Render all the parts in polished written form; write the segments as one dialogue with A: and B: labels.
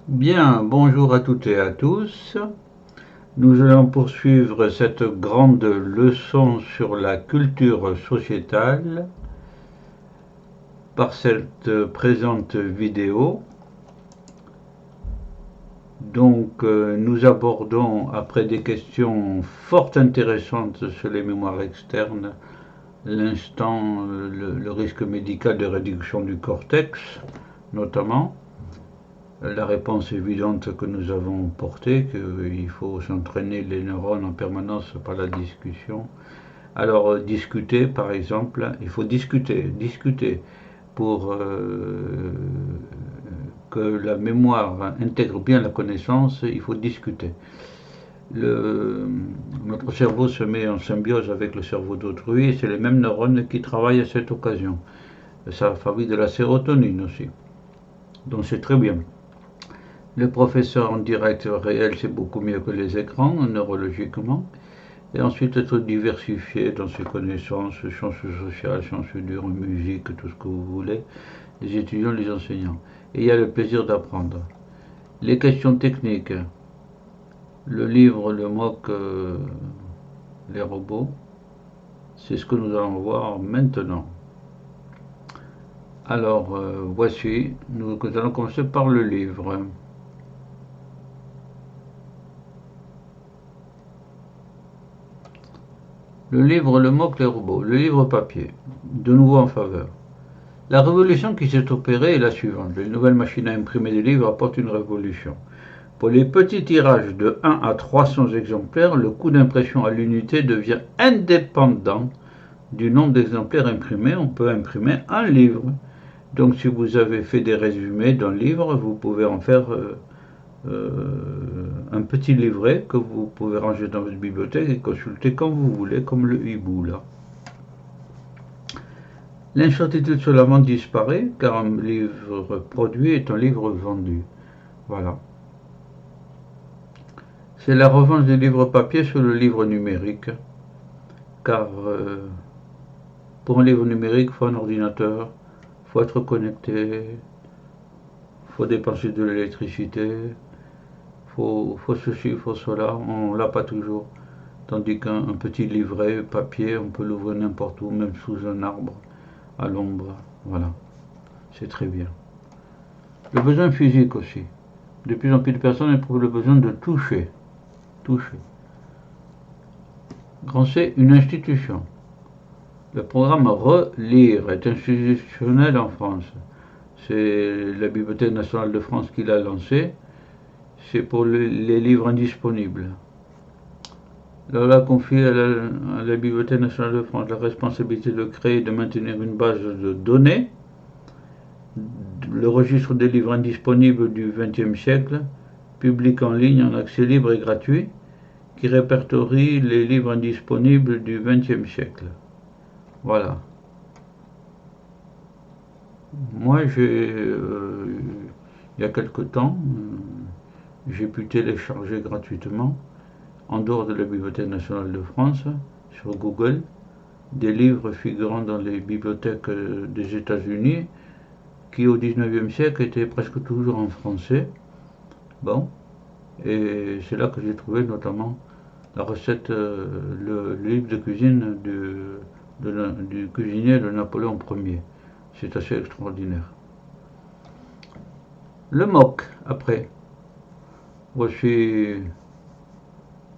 A: Bien, bonjour à toutes et à tous. Nous allons poursuivre cette grande leçon sur la culture sociétale par cette présente vidéo. Donc, nous abordons, après des questions fort intéressantes sur les mémoires externes, l'instant, le risque médical de réduction du cortex, notamment. La réponse évidente que nous avons portée, qu'il faut s'entraîner les neurones en permanence par la discussion. Alors, discuter, par exemple, il faut discuter pour que la mémoire intègre bien la connaissance, il faut discuter. Notre cerveau se met en symbiose avec le cerveau d'autrui, et c'est les mêmes neurones qui travaillent à cette occasion. Ça fabrique de la sérotonine aussi. Donc c'est très bien. Le professeur en direct réel, c'est beaucoup mieux que les écrans, neurologiquement. Et ensuite, être diversifié dans ses connaissances, sciences sociales, sciences dures, musique, tout ce que vous voulez, les étudiants, les enseignants. Et il y a le plaisir d'apprendre. Les questions techniques. Le livre, le MOOC, les robots, c'est ce que nous allons voir maintenant. Alors, voici, nous allons commencer par le livre. Le livre Le MOOC, les robots, le livre papier, de nouveau en faveur. La révolution qui s'est opérée est la suivante. Les nouvelles machines à imprimer des livres apportent une révolution. Pour les petits tirages de 1 à 300 exemplaires, le coût d'impression à l'unité devient indépendant du nombre d'exemplaires imprimés. On peut imprimer un livre. Donc si vous avez fait des résumés d'un livre, vous pouvez en faire un petit livret que vous pouvez ranger dans votre bibliothèque et consulter quand vous voulez, comme le hibou là. L'incertitude sur la vente disparaît, car un livre produit est un livre vendu. Voilà. C'est la revanche des livres papier sur le livre numérique, car pour un livre numérique, il faut un ordinateur, il faut être connecté, il faut dépenser de l'électricité, il faut ceci, il faut cela, on ne l'a pas toujours. Tandis qu'un petit livret papier, on peut l'ouvrir n'importe où, même sous un arbre, à l'ombre. Voilà, c'est très bien. Le besoin physique aussi. De plus en plus de personnes éprouvent le besoin de toucher. Toucher. Grand C, une institution. Le programme Relire est institutionnel en France. C'est la Bibliothèque nationale de France qui l'a lancé. C'est pour les livres indisponibles. Lola confie à la Bibliothèque nationale de France la responsabilité de créer et de maintenir une base de données, le registre des livres indisponibles du XXe siècle, public en ligne en accès libre et gratuit, qui répertorie les livres indisponibles du XXe siècle. Voilà. Moi, il y a quelque temps, j'ai pu télécharger gratuitement, en dehors de la Bibliothèque nationale de France, sur Google, des livres figurant dans les bibliothèques des États-Unis, qui au XIXe siècle étaient presque toujours en français. Bon, et c'est là que j'ai trouvé notamment la recette, le livre de cuisine du cuisinier de Napoléon Ier. C'est assez extraordinaire. Le MOOC, après. Voici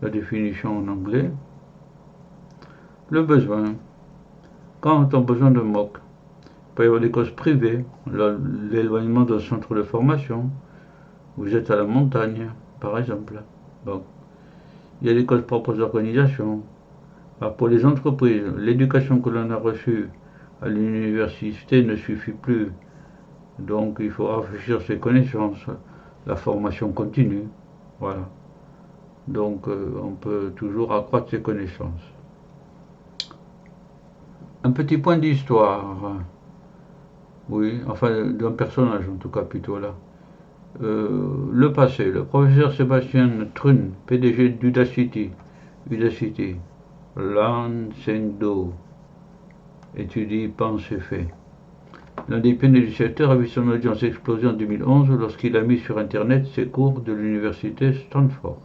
A: la définition en anglais. Le besoin. Quand on a besoin de MOOC, il peut y avoir des causes privées, l'éloignement d'un centre de formation. Vous êtes à la montagne, par exemple. Bon. Il y a des causes propres aux organisations. Alors pour les entreprises, l'éducation que l'on a reçue à l'université ne suffit plus. Donc il faut rafraîchir ses connaissances, la formation continue. Voilà. Donc on peut toujours accroître ses connaissances. Un petit point d'histoire. Oui, enfin d'un personnage en tout cas plutôt là. Le passé. Le professeur Sébastien Trun, PDG d'Udacity, Lan Sengdo, étudie, pense et fait. L'un des pionniers du secteur a vu son audience exploser en 2011 lorsqu'il a mis sur Internet ses cours de l'université Stanford.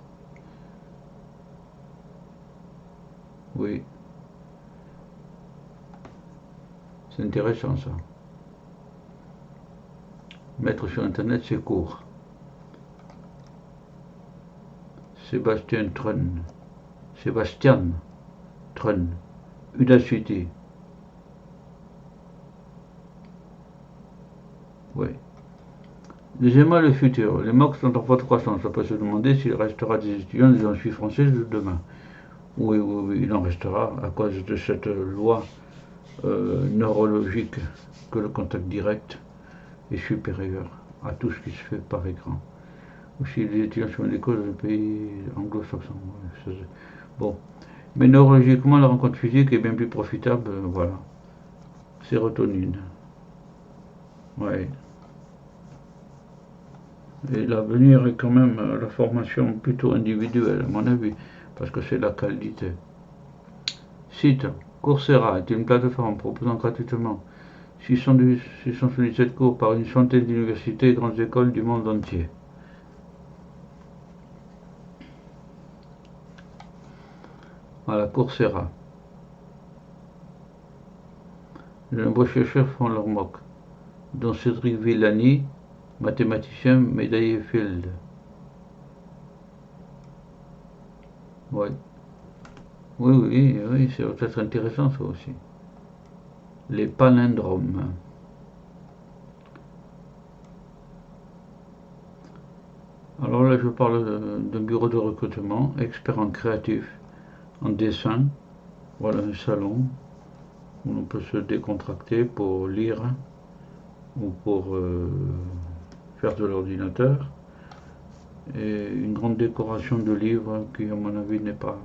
A: Oui, c'est intéressant ça. Mettre sur Internet ses cours. Sebastian Thrun, Udacity. Oui. Deuxièmement, le futur. Les MOOC sont en forte croissance. On peut se demander s'il restera des étudiants des amphies françaises de demain. Oui, il en restera à cause de cette loi neurologique que le contact direct est supérieur à tout ce qui se fait par écran. Aussi, les étudiants sont des causes des pays anglo-saxons. Bon. Mais neurologiquement, la rencontre physique est bien plus profitable. Voilà. Sérotonine. Ouais. Et l'avenir est quand même la formation plutôt individuelle, à mon avis, parce que c'est la qualité. Site Coursera est une plateforme proposant gratuitement 677 cours par une centaine d'universités et grandes écoles du monde entier. Voilà, Coursera. De nombreux chercheurs font leur mock, dont Cédric Villani, mathématicien médaillé Field. Ouais. Oui, c'est peut-être intéressant ça aussi. Les palindromes. Alors là, je parle d'un bureau de recrutement, expert en créatif, en dessin. Voilà un salon où l'on peut se décontracter pour lire ou pour faire de l'ordinateur. Et une grande décoration de livres qui, à mon avis, n'est pas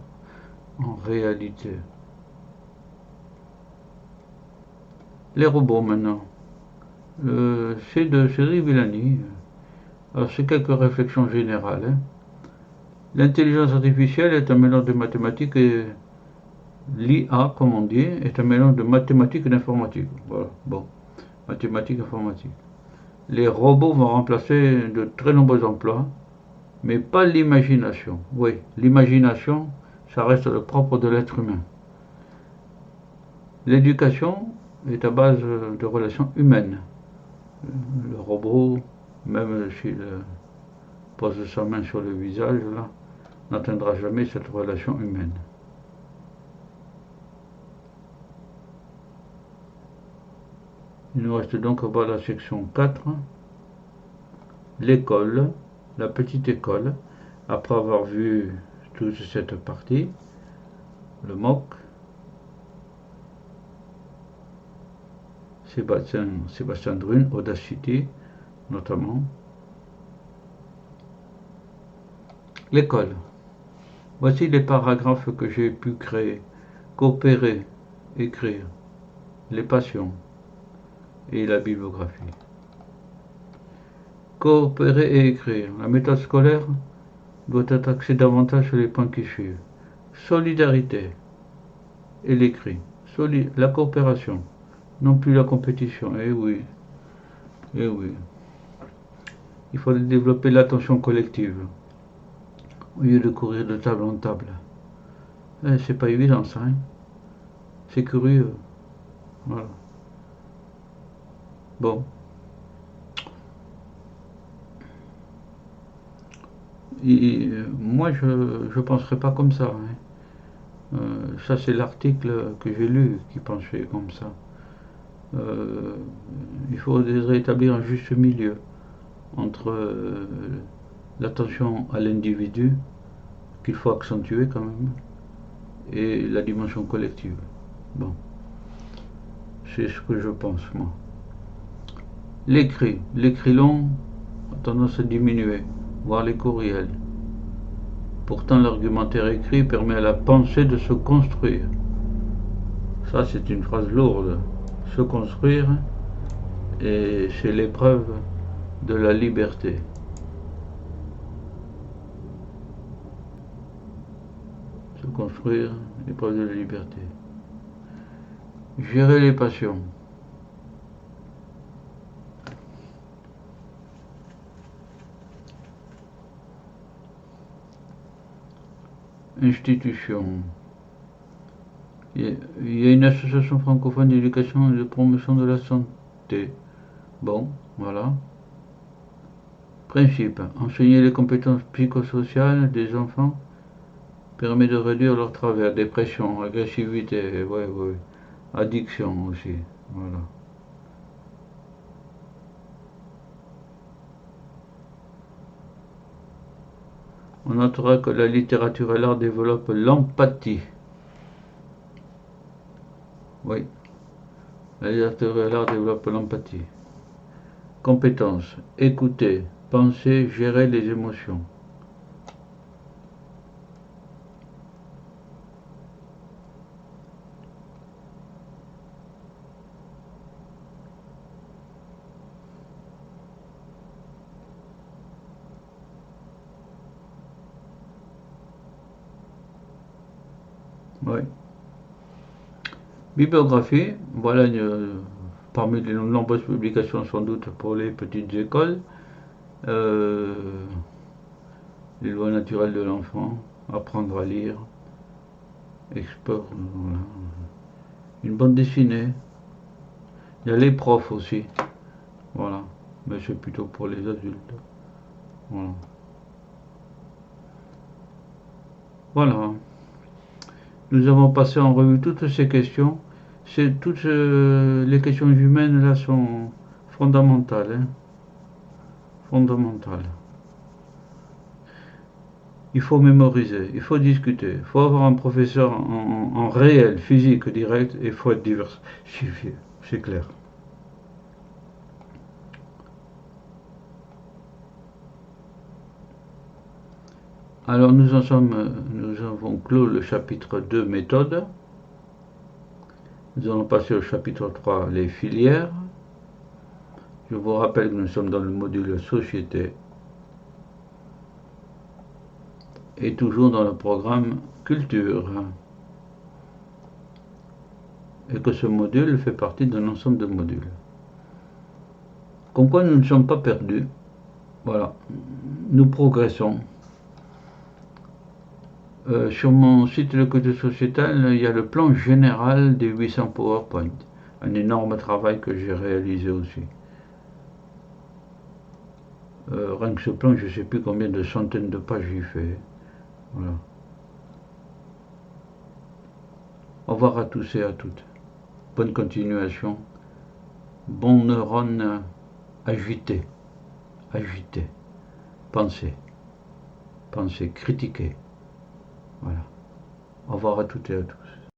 A: en réalité. Les robots maintenant. C'est de Cédric Villani. Alors c'est quelques réflexions générales. Hein. L'intelligence artificielle est un mélange de mathématiques et l'IA, comme on dit, est un mélange de mathématiques et d'informatique. Voilà, bon, mathématiques et informatique. Les robots vont remplacer de très nombreux emplois, mais pas l'imagination. Oui, l'imagination, ça reste le propre de l'être humain. L'éducation est à base de relations humaines. Le robot, même s'il pose sa main sur le visage, là, n'atteindra jamais cette relation humaine. Il nous reste donc à voir la section 4, l'école, la petite école, après avoir vu toute cette partie, le MOOC, Sebastian Thrun, Udacity notamment. L'école. Voici les paragraphes que j'ai pu créer, coopérer, écrire, les passions et la bibliographie. Coopérer et écrire. La méthode scolaire doit être axée davantage sur les points qui suivent. Solidarité et l'écrit. La coopération, non plus la compétition. Eh oui. Il faut développer l'attention collective au lieu de courir de table en table. C'est pas évident ça, hein. C'est curieux. Voilà. Bon. Moi, je ne penserais pas comme ça. Hein. Ça, c'est l'article que j'ai lu qui pensait comme ça. Il faudrait rétablir un juste milieu entre l'attention à l'individu, qu'il faut accentuer quand même, et la dimension collective. Bon, c'est ce que je pense, moi. L'écrit long a tendance à diminuer, voire les courriels. Pourtant, l'argumentaire écrit permet à la pensée de se construire. Ça, c'est une phrase lourde. Se construire, et c'est l'épreuve de la liberté. Se construire, l'épreuve de la liberté. Gérer les passions. institutions. Il y a une association francophone d'éducation et de promotion de la santé. Bon, voilà. Principe. Enseigner les compétences psychosociales des enfants permet de réduire leurs travers, dépression, agressivité, ouais, addiction aussi. Voilà. On notera que la littérature et l'art développent l'empathie. Oui, la littérature et l'art développent l'empathie. Compétences, écouter, penser, gérer les émotions. Oui. Bibliographie, voilà parmi les nombreuses publications sans doute pour les petites écoles. Les lois naturelles de l'enfant, apprendre à lire, export, voilà. Une bande dessinée. Il y a les profs aussi, voilà, mais c'est plutôt pour les adultes. Voilà. Voilà. Nous avons passé en revue toutes ces questions. Toutes les questions humaines là sont fondamentales, hein, fondamentales. Il faut mémoriser, il faut discuter, il faut avoir un professeur en réel, physique, direct, et il faut être diversifié, c'est clair. Alors nous avons clos le chapitre 2, méthode. Nous allons passer au chapitre 3, les filières. Je vous rappelle que nous sommes dans le module société et toujours dans le programme culture. Et que ce module fait partie d'un ensemble de modules. Comme quoi nous ne sommes pas perdus. Voilà, nous progressons. Sur mon site Le Côté Sociétal, il y a le plan général des 800 PowerPoint. Un énorme travail que j'ai réalisé aussi. Rien que ce plan, je ne sais plus combien de centaines de pages j'y fais. Voilà. Au revoir à tous et à toutes. Bonne continuation. Bon neurone agité. Agité. Pensez. Pensez. Critiquez. Voilà. Au revoir à toutes et à tous.